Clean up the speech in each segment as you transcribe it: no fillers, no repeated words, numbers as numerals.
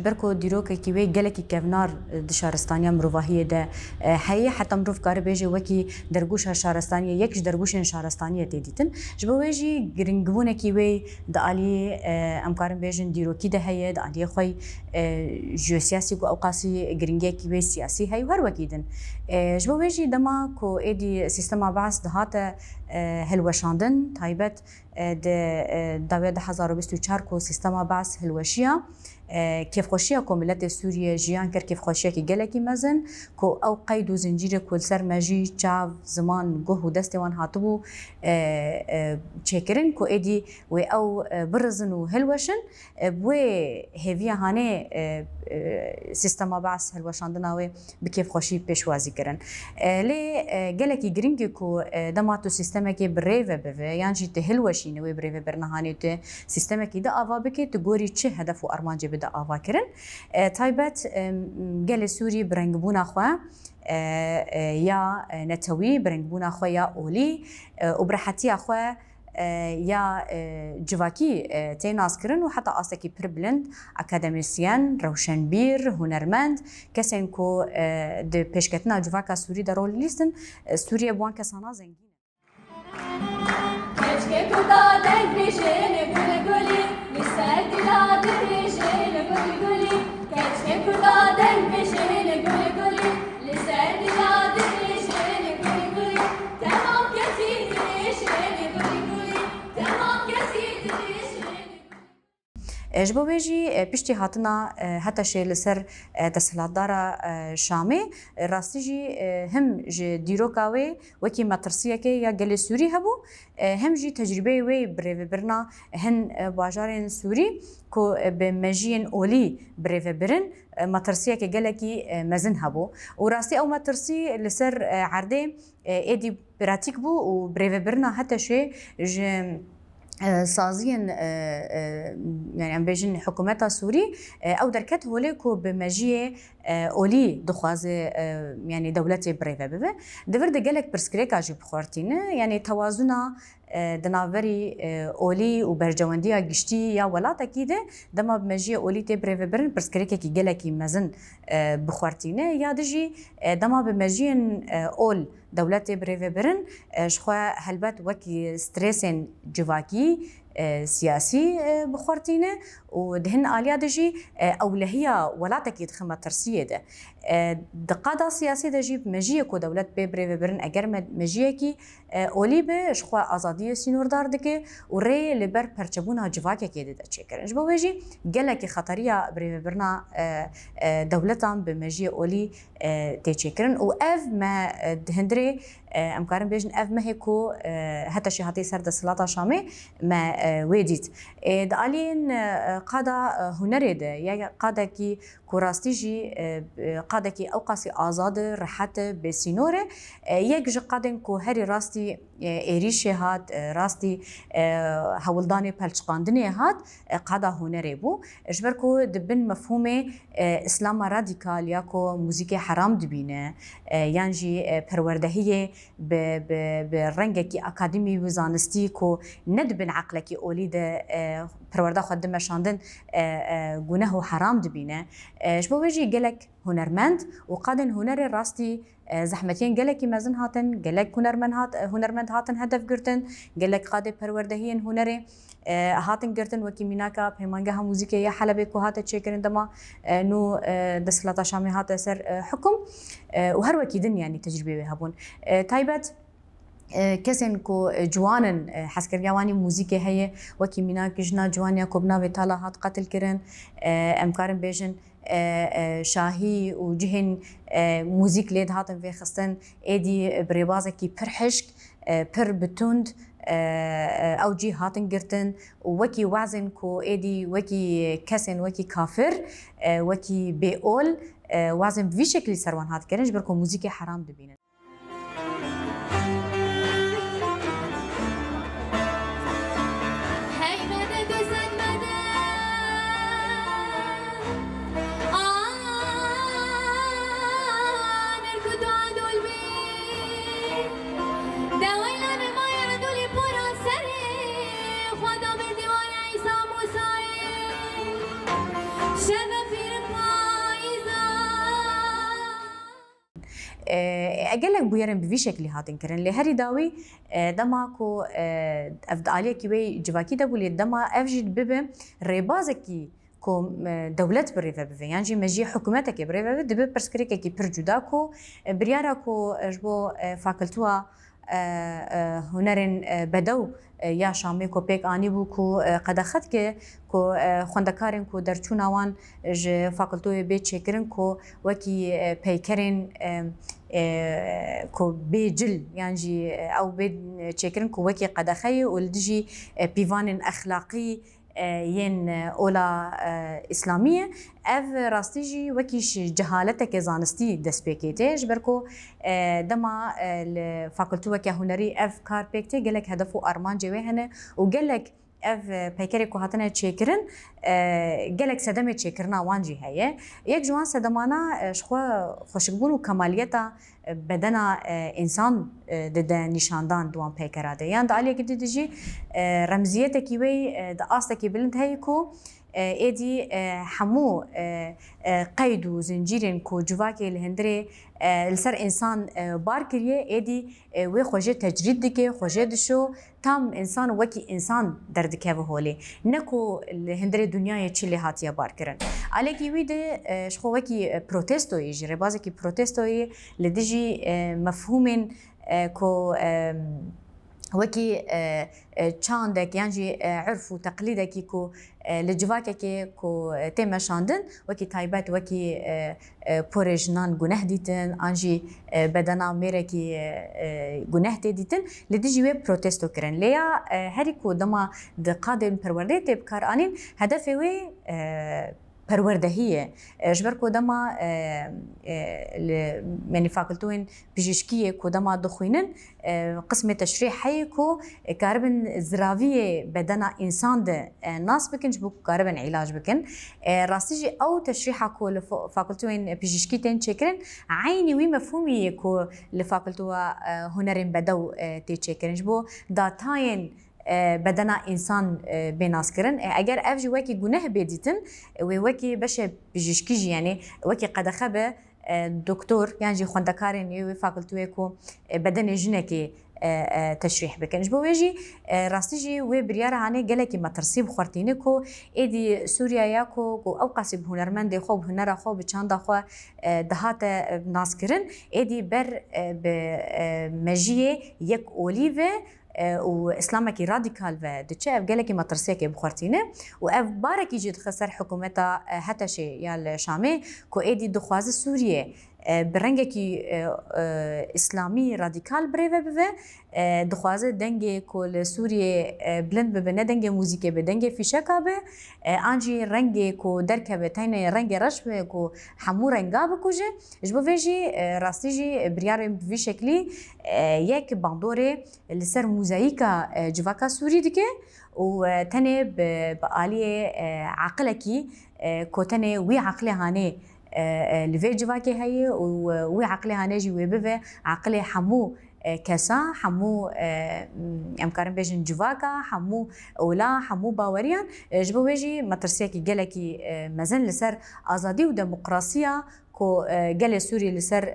جبركو ديروك كيوي جلكي كفنار دشارستانيا مروفاهيه ده حي حتى مروف كار بيجي وكي درجوش شارستانيا يكش درجوش شارستانيا تديتن جبويجي جرينجونا كيوي دالي امكارن بيجن ديروكي ده هي دالي خوي جو سياسي او قاسي جرينجي كيوي سياسي هي وهر وكيدن جبويجي دما كو ايدي سيستم بعث دهات هلوشاندن تايبت داوود 2024 كو سيستم بعث هلوشيا كيف خوشيا كو ملت سوريا جيان كر كيف خوشيا كي جلكي مزن كو او قيد وزنجير كل سر ماجي تشاف زمان جوه دستوان هاتبو تشيكرن كو ايدي و او برزن وهلوشن بوي هيفيا هاني سيستم بعث هلوشاندناوي بكيف خوشي بيشوازي كرن لي جلكي جرينجي كو دماتو سيستم كي بريفه بف يعني تهلوشي نوي بريفه برنهاني ت سيستم كي دا افا بكي تغوري تشي هدف وارمانجي بدا آوا کرن تایبت گل سوری برنگ بونا خوا یا نتوی برنگ بونا خوا یا اولی و برحتی خوا یا جواکی تیناس کرن و حتی آسکی پربلند اکادمیسیان روشنبیر هنرمند کسین کو د پیشکتنا جواکا سوری در رول لیستن سوریه بوان کسانا زنگین Keşke kurdadan peşine gülü gülü, liser diladı peşine gülü gülü. Keşke kurdadan peşine gülü gülü, liser diladı peşine gülü gülü. Tamam kesildi peşine gülü gülü, tamam kesildi peşine. جبویجی پشتی هاتنا حتی شیل سر دستهلاتدارا شامی راستی جی هم جی دیروکاوی وکی مترسیه که یا گل سوری هبو هم جی تجربه وی بریو برنا هن باجارین سوری کو به مجین اولی بریو برن مترسیه که گل کی مزن هبو و راستی او مترسی لسر عرده ایدی براتیک بو و بریو برنا حتی شی سازين يعني ام بيجن حكومتها سوري او دركت هوليكو بمجيه اولي دخواز يعني دولتي بريفا ببه دفرد جالك برسكريكا جي بخورتين يعني توازنا دنافري اولي وبرجوانديا گشتي يا ولاتا كيده دما بمجيه اولي تي بريفا برن برسكريكا كي جالكي مزن بخورتين يا دجي دما بمجين اول دولتي بريفا برن شخوا هلبت وكي ستريسن جواكي سياسي بخورتينه ودهن آليا دجي أولهية ولا تكيد خمة ترسية ده دقادة سياسية دجي بمجيه كو دولت ببريف برن أجر مجيه كي أولي بشخوا أزادية سينور دار دكي وري لبر برشبونها جواكي كيده ده تشكر إنش بوجي جلك خطرية بريف برنا دولتهم بمجيه أولي تشكرن وأف ما دهندري امكارن بيجن اف ما هيكو حتى شي هاتي سرد السلاطه شامي ما ويديت دالين قادا هنري ده يا قادا كي كوراستيجي قادا كي اوقاسي ازاد رحت بسينوره يك قادن كو هري راستي ايريشي هات راستي هولداني بلشقاندني هات قادا هنري بو اجبركو دبن مفهومه اسلام راديكال ياكو موسيقى حرام دبينه يانجي پروردهيه برنگکی اکادمی وزانستی کو ندبن عقلکی اولید پرورده خود مشاندن گناه و حرام دبینه جبویجی گلک هنرمند و قادن هنر راستی زحمتين قالك مازن هاتن قالك هنرمند هاتن هدف قرتن قالك قاده پروردهين هنري هاتن قرتن وكي ميناكا بهمانجها موسيقى يا حلبك وهات تشيكرن دما نو دسلطه شامي هات سر حكم وهر وكيدن يعني تجربه هبون تايبت كسن كو جوانن حسكر يواني موسيقى هي وكي ميناك جنا جوانيا كوبنا بتالا هات قتل كرن امكارن بيجن شاهي وجهن موزيك ليد هاتن في خستن ايدي بريبازه كي برحشك بر بتوند او جي هاتن قرتن وكي وعزن كو ايدي وكي كسن وكي كافر وكي بيقول وعزن في شكل سروان هات كرنج بركو موزيكي حرام دبينن شباب اقلك بويرن بفي شكلي هاتن كرن لي هري داوي دما كو افد عليه كي جواكي دبولي دما افجد ببه ريبازكي كو دولت بريفا بفي يعني مجي حكومتك بريفا دبي برسكريك كي برجوداكو برياراكو جبو فاكلتوا هنرن بدو یا شامی کو پیک آنی بو کو قدخت که کو خوندکارن کو درچون وان ج فاکولتوی به چکرن کو وکی پیکرن کو بجل يعني او به چکرن کو وکی قدخی ولدجی پیوان اخلاقی ين اولا اسلاميه اف راستيجي وكيش جهالتك زانستي دسبيكيتي جبركو دما الفاكولتو وكا هنري اف كار بيكتي قالك هدفو ارمان جوي هنا وقالك اف بيكريكو هاتنا تشيكرن قالك سدمه تشيكرنا وانجي هي يك جوان سدمانا شخوا خوشبون وكماليتا بدنا انسان ضد نشاندان دوان بيكراده يعني عليه كده تجي رمزيتك وي د استك بلند هيكو ايدي حمو قيد وزنجيرين كو جواكي الهندري لسر انسان باركريه ايدي وي خوجه تجريد دكي خوجه دشو تام انسان وكي انسان دردكه هولي نكو الهندري دنيا تشلي هاتيا باركرن عليكي ويدي شخو وكي بروتستو يجري بازكي بروتستو لدجي مفهوم كو وكي چاندك يعني عرف وتقليدك كو لجواكك كو تم شاندن وكي تايبات وكي بورجنان جنه ديتن انجي بدنا ميركي جنه ديتن لديجي ويب بروتستو كرن ليا هريكو دما دقادم پرورده بكار انين هدفه وي پروردهیه جبر کدما يعني فاكولتوين بيجيشكيه كدما دخوينن قسم تشريح هي كو كاربن زراويه بدنا انسان ده ناس بكن جبو كاربن علاج بكن راستيجي او تشريحه كو فاكولتوين بيجيشكيتين تشكرن عيني وي مفهومي كو لفاكولتو هنرين بدو تي تشكرن جبو داتاين بدنا انسان بناس كرن اگر افجي وكي گناه بديتن وكي باش بيجيشكيجي يعني وكي قد خبه دكتور يعني خوندكارين يو فاكولتو كو بدن جنكي تشريح بكن جبو ويجي راستيجي و بريار هاني قالكي ما ترسيب خورتينكو ايدي سوريا ياكو او قاسب هنرمند خو هنر خو بچاند خو دهات ناس كرن ايدي بر بمجيه يك اوليفه واسلامك راديكال و دتشاف قالك ما ترسيك بخورتينه واف بارك يجي خسر حكومتها حتى شيء يا الشامي كو ايدي دخواز سوريا برنگکی اسلامی رادیکال بریوه بوه دخوازه دنگ کل سوریه بلند به نه دنگ موزیک به دنگ فیشکا به آنجی رنگ کو درک به تاین رنگ رش به کو همو رنگا بکوجه جبو ویجی راستیجی بریار به شکلی یک باندوره لسر موزاییکا جواکا سوری دیگه و تنه به عالیه عقلکی کو تنه وی عقل هانه لفي جواكي هي وعقلي هنجي وبفه عقلي حمو كسا حمو امكارن بيجن جواكا حمو اولا حمو باوريان جبو ويجي مترسيكي جلكي مزن لسر ازادي وديمقراطيه كو جل سوري لسر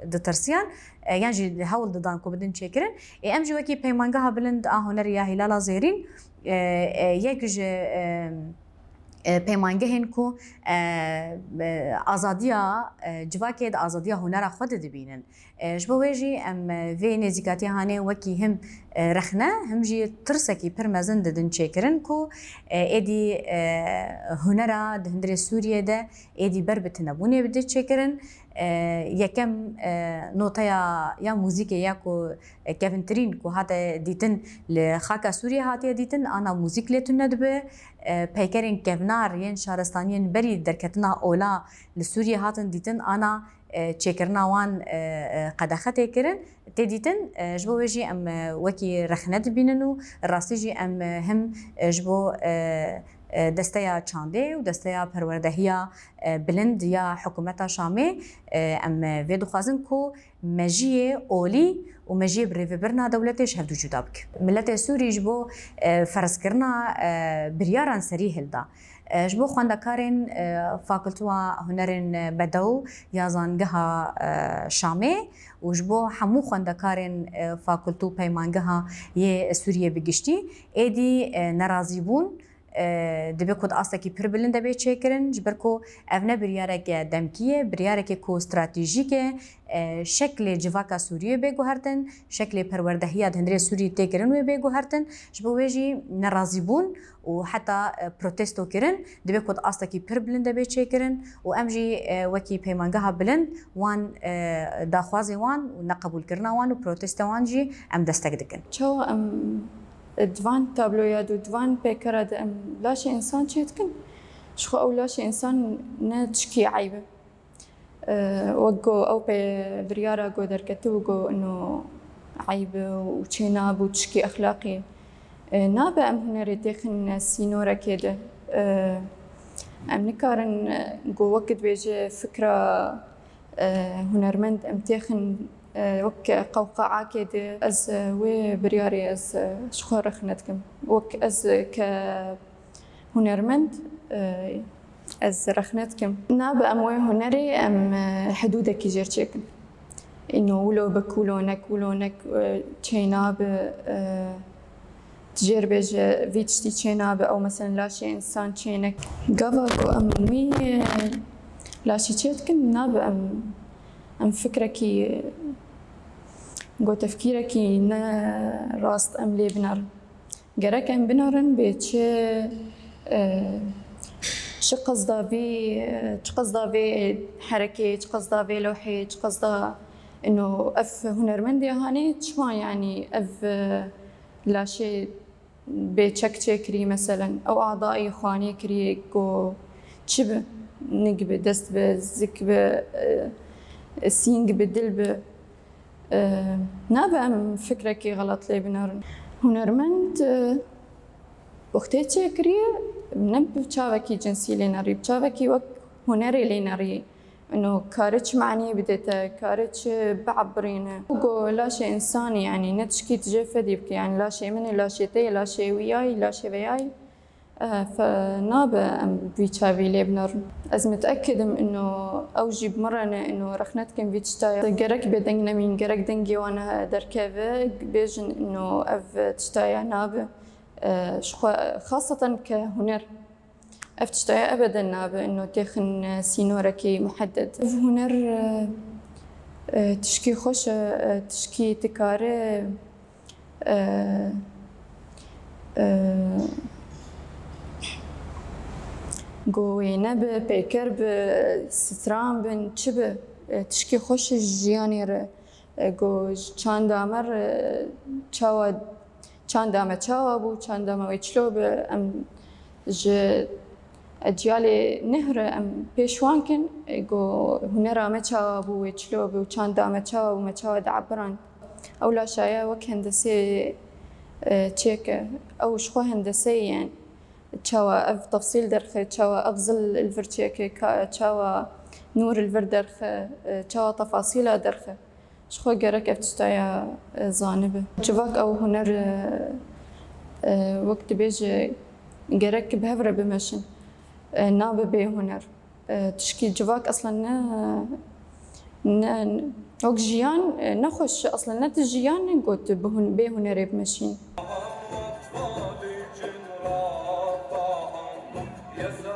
دترسيان يعني هول ددان كو بدن تشكرن ام جواكي بيمانغا بلند هنريا هلالا زيرين يكج پیمانگهن کو آزادیا جواکید آزادیا هنر خود دبینن جبو ویجی ام وی نزیکاتی هانه وکی هم رخنه هم جی ترسکی پر مزن ددن چکرن کو ایدی هنر دهندر سوریه ده ایدی بر بتنبونه بده چکرن یکم نوتایا یا موزیک یا کو کیفنترین کو هات دیتن لخاکا سوریه هاتی دیتن انا موزیک لتون ندبه پیکرین کفنار ین شهرستانیین بری درکتنا اولا لسوریه هاتن دیتن انا چکرنا وان قدخته کرن تدیتن جبو وجی ام وکی رخنت بیننو راستیجی ام هم جبو دستيا چانده و دستيا پروردهيا بلند يا حكومتا شامي ام في دخوازن كو مجيه اولي و مجيه بريفي برنا دولتش هفدو جدا بك ملت سوري جبو فرس كرنا برياران سري هلدا جبو خواندکارن فاکلتوا هنرن بدو یا زانگها شامه و جبو همو خواندکارن فاکلتو پیمانگها یه سوریه بگشتی ایدی نرازی بون دبی کد آستکی پر بلند دبی چکرن جبرکو افنه بریارک دمکیه بریارک کو استراتژیکه شکل جواکا سوریه بگو هرتن شکل پروردهیات هندری سوریه تکرن و بگو هرتن جبو ویجی نرازی بون و حتی پروتستو کرن دبی کد آستکی پر بلند دبی چکرن و امجی وکی پیمانگها بلند وان داخوازی وان و نقبول کرنا وان و پروتست وان جی ام دستک دکن. چو ام دوان تابلویاد و دوان پیکرد ام لاش انسان چیت کن شخو او لاش انسان نتشكي عيبه وقو او بريارة قو دركتو قو انه عيبه وشيناب وتشكي اخلاقي نابا ام هنري تيخن سينورا كده ام نكارن قو وقت بيجي فكرة هنرمند ام تيخن وك قوقعة كده از وي برياري از شخور رخنتكم وك از كهنرمند از رخنتكم ناب ام وي هنري ام حدودك يجرشكن انه ولو بكولونك ولونك تشيناب تجربج فيتشتي تشيناب او مثلا لاشي انسان تشينك قبل ام وي لاشي تشيتكن ناب ام فكركي قو تفكيركي نا راست ام لي بنار جرك ام بنارن بيتش قصدا في حركة قصدا في لوحي قصدا انه اف هنرمندي هاني شما يعني اف لا شيء بتشكري مثلا او اعضائي اخواني كري قو تشبه نقبه دست بزك السينج بدلب نابا فكركي غلط لي بنار هنرمند وقتي تشكريه نب بشافكي جنسي ليناري بشافكي وك هنري ليناري انه كارتش معني بديت كارتش بعبرينه وقو لا شيء انساني يعني نتشكي تجفد يبكي يعني لا شيء مني لا شيء تي لا شيء وياي لا شيء وياي فنابا بيتشافي لي بنار از متاكد انه اوجي بمرنا انه رخنتكم بيتشتاي جرك بدنجنا مين جرك دنجي وانا دركافه بيجن انه اف تشتاي نابا خاصه كهنر اف تشتاي ابدا نابا انه تخن سينوركي محدد هنر تشكي خوش تشكي تكاره قوي نب بيكر بسترام بن شبه تشكي خوش جياني قو چند دامر چاوا چند دامه چاوا بو چند دامه ويچلو ام ج اجيالي نهر ام بيشوان كن قو هنرا ما چاوا بو ويچلو بو چند دامه چاوا بو ما چاوا دعبران او لا شايا وك هندسي تشيك او شخو هندسي يعني تشاوا اف تفصيل درخه تشاوا افضل الفرتشيكي تشاوا نور الفر درخه تشاوا تفاصيل درخه شخو جرك افتشتايا زانبه جواك او هنر وقت بيجي جرك بهفره بمشن نابه بي هنر تشكي جواك اصلا وقت جيان نخش اصلا نت جيان قلت بي هنر بمشين. Yes,